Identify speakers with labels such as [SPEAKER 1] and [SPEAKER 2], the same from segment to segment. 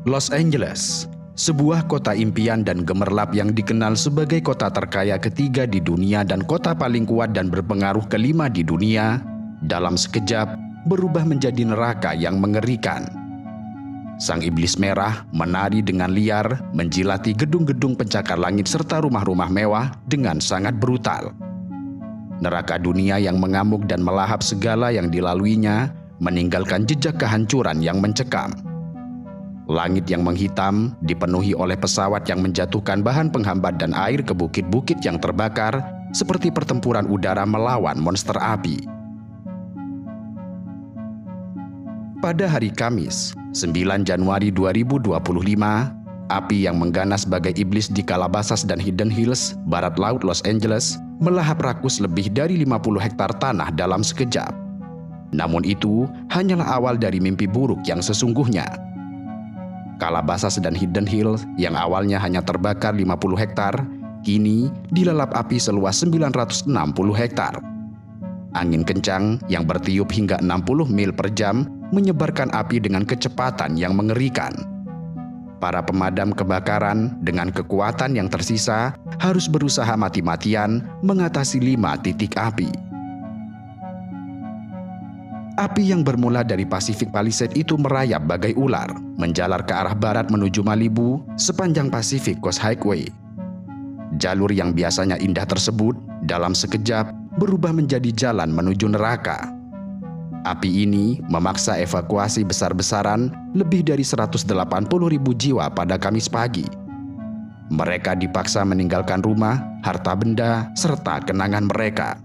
[SPEAKER 1] Los Angeles, sebuah kota impian dan gemerlap yang dikenal sebagai kota terkaya ketiga di dunia dan kota paling kuat dan berpengaruh kelima di dunia, dalam sekejap berubah menjadi neraka yang mengerikan. Sang iblis merah menari dengan liar, menjilati gedung-gedung pencakar langit serta rumah-rumah mewah dengan sangat brutal. Neraka dunia yang mengamuk dan melahap segala yang dilaluinya, meninggalkan jejak kehancuran yang mencekam. Langit yang menghitam dipenuhi oleh pesawat yang menjatuhkan bahan penghambat dan air ke bukit-bukit yang terbakar, seperti pertempuran udara melawan monster api. Pada hari Kamis, 9 Januari 2025, api yang mengganas bagai iblis di Calabasas dan Hidden Hills, barat laut Los Angeles, melahap rakus lebih dari 50 hektar tanah dalam sekejap. Namun itu hanyalah awal dari mimpi buruk yang sesungguhnya. Calabasas dan Hidden Hills yang awalnya hanya terbakar 50 hektar, kini dilalap api seluas 960 hektar. Angin kencang yang bertiup hingga 60 mil per jam menyebarkan api dengan kecepatan yang mengerikan. Para pemadam kebakaran dengan kekuatan yang tersisa harus berusaha mati-matian mengatasi 5 titik api. Api yang bermula dari Pacific Palisades itu merayap bagai ular, menjalar ke arah barat menuju Malibu sepanjang Pacific Coast Highway. Jalur yang biasanya indah tersebut dalam sekejap berubah menjadi jalan menuju neraka. Api ini memaksa evakuasi besar-besaran lebih dari 180.000 jiwa pada Kamis pagi. Mereka dipaksa meninggalkan rumah, harta benda, serta kenangan mereka.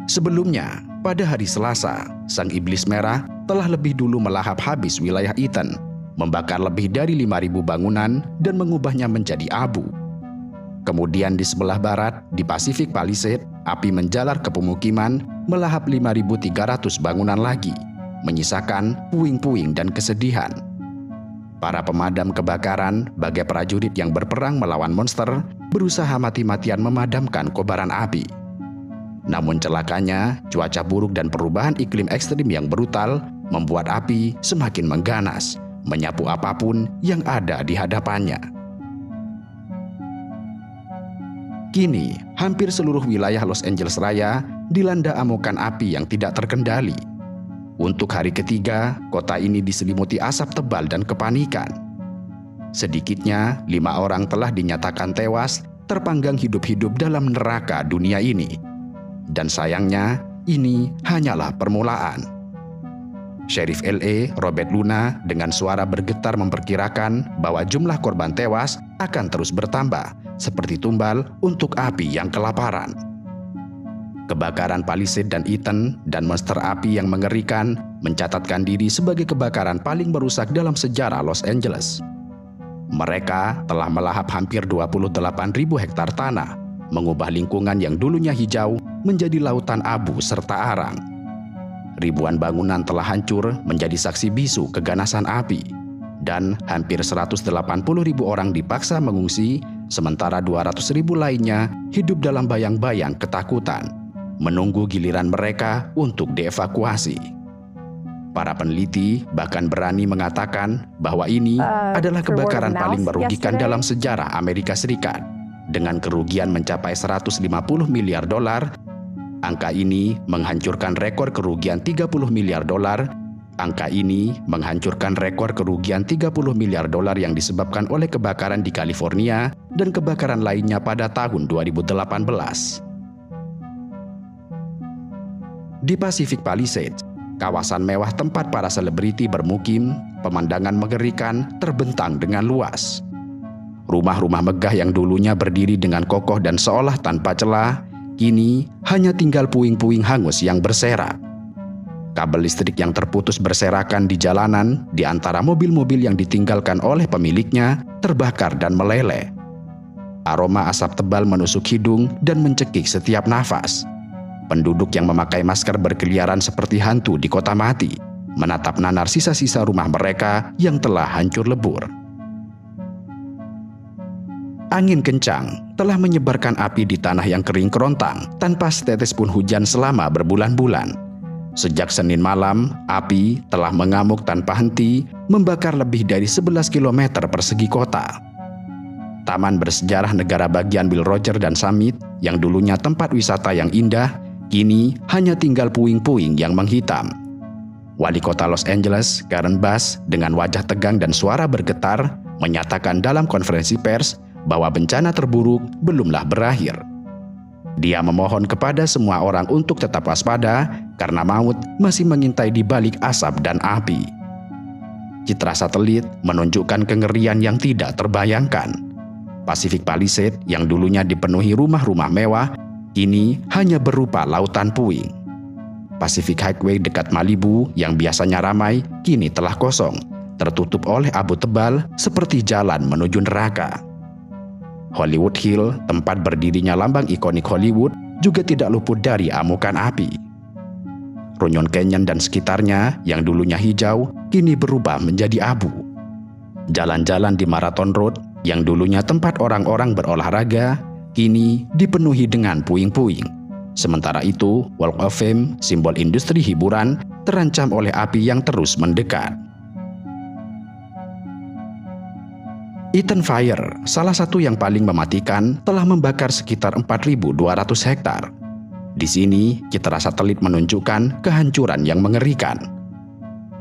[SPEAKER 1] Sebelumnya, pada hari Selasa, sang iblis merah telah lebih dulu melahap habis wilayah Eaton, membakar lebih dari 5.000 bangunan dan mengubahnya menjadi abu. Kemudian di sebelah barat, di Pacific Palisades, api menjalar ke pemukiman, melahap 5.300 bangunan lagi, menyisakan puing-puing dan kesedihan. Para pemadam kebakaran, bagai prajurit yang berperang melawan monster, berusaha mati-matian memadamkan kobaran api. Namun celakanya, cuaca buruk dan perubahan iklim ekstrim yang brutal membuat api semakin mengganas, menyapu apapun yang ada di hadapannya. Kini, hampir seluruh wilayah Los Angeles Raya dilanda amukan api yang tidak terkendali. Untuk hari ketiga, kota ini diselimuti asap tebal dan kepanikan. Sedikitnya 5 orang telah dinyatakan tewas, terpanggang hidup-hidup dalam neraka dunia ini. Dan sayangnya, ini hanyalah permulaan. Sheriff LA, Robert Luna, dengan suara bergetar memperkirakan bahwa jumlah korban tewas akan terus bertambah, seperti tumbal untuk api yang kelaparan. Kebakaran Palisades dan Eaton dan monster api yang mengerikan mencatatkan diri sebagai kebakaran paling merusak dalam sejarah Los Angeles. Mereka telah melahap hampir 28.000 hektar tanah, mengubah lingkungan yang dulunya hijau menjadi lautan abu serta arang. Ribuan bangunan telah hancur menjadi saksi bisu keganasan api, dan hampir 180.000 orang dipaksa mengungsi, sementara 200.000 lainnya hidup dalam bayang-bayang ketakutan, menunggu giliran mereka untuk dievakuasi. Para peneliti bahkan berani mengatakan bahwa ini adalah kebakaran paling merugikan dalam sejarah Amerika Serikat, dengan kerugian mencapai 150 miliar dolar. Angka ini menghancurkan rekor kerugian 30 miliar dolar. Angka ini menghancurkan rekor kerugian 30 miliar dolar yang disebabkan oleh kebakaran di California dan kebakaran lainnya pada tahun 2018. Di Pacific Palisades, kawasan mewah tempat para selebriti bermukim, pemandangan mengerikan terbentang dengan luas. Rumah-rumah megah yang dulunya berdiri dengan kokoh dan seolah tanpa celah, kini hanya tinggal puing-puing hangus yang berserak. Kabel listrik yang terputus berserakan di jalanan di antara mobil-mobil yang ditinggalkan oleh pemiliknya terbakar dan meleleh. Aroma asap tebal menusuk hidung dan mencekik setiap nafas. Penduduk yang memakai masker berkeliaran seperti hantu di kota mati, menatap nanar sisa-sisa rumah mereka yang telah hancur lebur. Angin kencang telah menyebarkan api di tanah yang kering kerontang tanpa setetes pun hujan selama berbulan-bulan. Sejak Senin malam, api telah mengamuk tanpa henti, membakar lebih dari 11 km persegi kota. Taman bersejarah negara bagian Will Rogers dan Summit, yang dulunya tempat wisata yang indah, kini hanya tinggal puing-puing yang menghitam. Wali kota Los Angeles, Karen Bass, dengan wajah tegang dan suara bergetar, menyatakan dalam konferensi pers bahwa bencana terburuk belumlah berakhir. Dia memohon kepada semua orang untuk tetap waspada karena maut masih mengintai di balik asap dan api. Citra satelit menunjukkan kengerian yang tidak terbayangkan. Pacific Palisades yang dulunya dipenuhi rumah-rumah mewah, kini hanya berupa lautan puing. Pacific Highway dekat Malibu yang biasanya ramai, kini telah kosong, tertutup oleh abu tebal seperti jalan menuju neraka. Hollywood Hill, tempat berdirinya lambang ikonik Hollywood, juga tidak luput dari amukan api. Runyon Canyon dan sekitarnya yang dulunya hijau, kini berubah menjadi abu. Jalan-jalan di Marathon Road, yang dulunya tempat orang-orang berolahraga, kini dipenuhi dengan puing-puing. Sementara itu, Walk of Fame, simbol industri hiburan, terancam oleh api yang terus mendekat. Eaton Fire, salah satu yang paling mematikan, telah membakar sekitar 4.200 hektar. Di sini, citra satelit menunjukkan kehancuran yang mengerikan.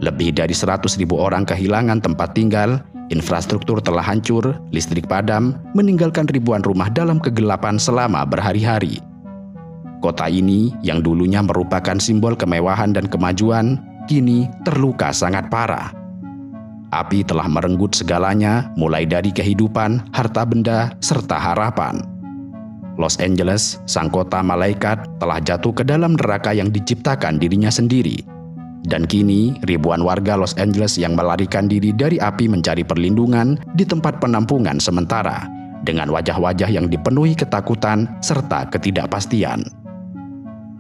[SPEAKER 1] Lebih dari 100.000 orang kehilangan tempat tinggal, infrastruktur telah hancur, listrik padam, meninggalkan ribuan rumah dalam kegelapan selama berhari-hari. Kota ini, yang dulunya merupakan simbol kemewahan dan kemajuan, kini terluka sangat parah. Api telah merenggut segalanya, mulai dari kehidupan, harta benda, serta harapan. Los Angeles, sang kota malaikat, telah jatuh ke dalam neraka yang diciptakan dirinya sendiri. Dan kini, ribuan warga Los Angeles yang melarikan diri dari api mencari perlindungan di tempat penampungan sementara, dengan wajah-wajah yang dipenuhi ketakutan serta ketidakpastian.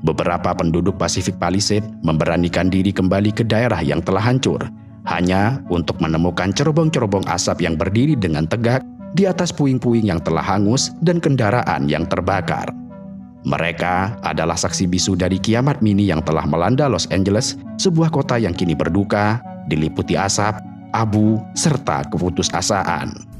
[SPEAKER 1] Beberapa penduduk Pacific Palisades memberanikan diri kembali ke daerah yang telah hancur, hanya untuk menemukan cerobong-cerobong asap yang berdiri dengan tegak di atas puing-puing yang telah hangus dan kendaraan yang terbakar. Mereka adalah saksi bisu dari kiamat mini yang telah melanda Los Angeles, sebuah kota yang kini berduka, diliputi asap, abu, serta keputusasaan.